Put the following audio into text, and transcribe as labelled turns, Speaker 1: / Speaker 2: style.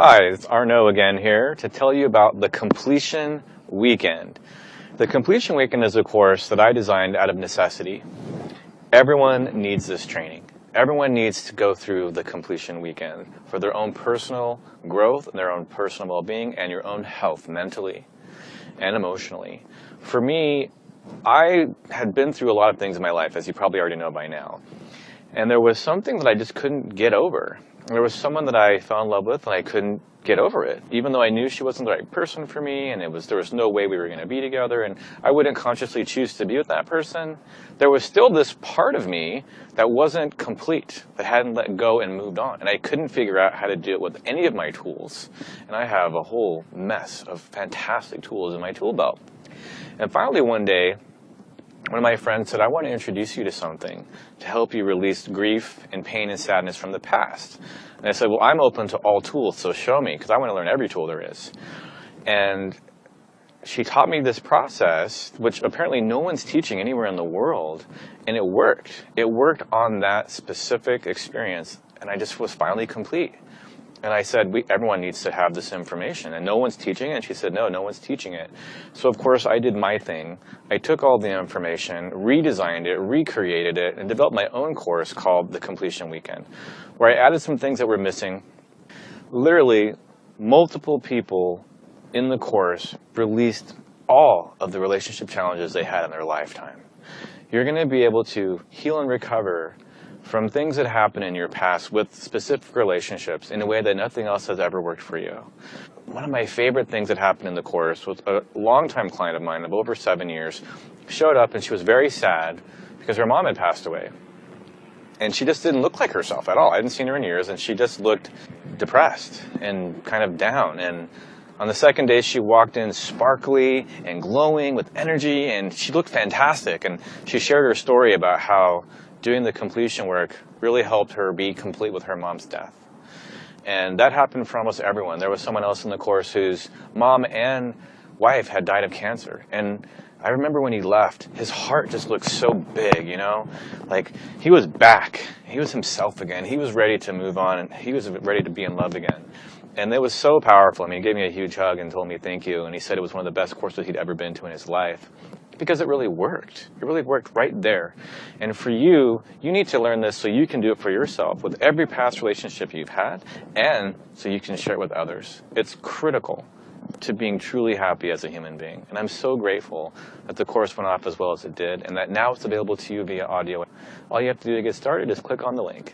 Speaker 1: Hi, it's Arnoux again here to tell you about the Completion Weekend. The Completion Weekend is a course that I designed out of necessity. Everyone needs this training. Everyone needs to go through the Completion Weekend for their own personal growth, their own personal well-being, and your own health mentally and emotionally. For me, I had been through a lot of things in my life, as you probably already know by now. And there was something that I just couldn't get over. There was someone that I fell in love with and I couldn't get over it. Even though I knew she wasn't the right person for me and there was no way we were going to be together and I wouldn't consciously choose to be with that person, there was still this part of me that wasn't complete, that hadn't let go and moved on. And I couldn't figure out how to do it with any of my tools. And I have a whole mess of fantastic tools in my tool belt. And finally one day, one of my friends said, I want to introduce you to something to help you release grief and pain and sadness from the past. And I said, well, I'm open to all tools, so show me, because I want to learn every tool there is. And she taught me this process, which apparently no one's teaching anywhere in the world, and it worked. It worked on that specific experience, and I just was finally complete. And I said, everyone needs to have this information, and no one's teaching it. And she said, no one's teaching it. So, of course, I did my thing. I took all the information, redesigned it, recreated it, and developed my own course called The Completion Weekend, where I added some things that were missing. Literally, multiple people in the course released all of the relationship challenges they had in their lifetime. You're going to be able to heal and recover from things that happen in your past with specific relationships in a way that nothing else has ever worked for you. One of my favorite things that happened in the course was a longtime client of mine of over 7 years showed up and she was very sad because her mom had passed away. And she just didn't look like herself at all. I hadn't seen her in years and she just looked depressed and kind of down. And on the second day, she walked in sparkly and glowing with energy and she looked fantastic. And she shared her story about how doing the completion work really helped her be complete with her mom's death. And that happened for almost everyone. There was someone else in the course whose mom and wife had died of cancer. And I remember when he left, his heart just looked so big, you know? Like, he was back. He was himself again. He was ready to move on, and he was ready to be in love again. And it was so powerful. I mean, he gave me a huge hug and told me thank you. And he said it was one of the best courses he'd ever been to in his life. Because it really worked. It really worked right there. And for you, you need to learn this so you can do it for yourself with every past relationship you've had, and so you can share it with others. It's critical to being truly happy as a human being. And I'm so grateful that the course went off as well as it did, and that now it's available to you via audio. All you have to do to get started is click on the link.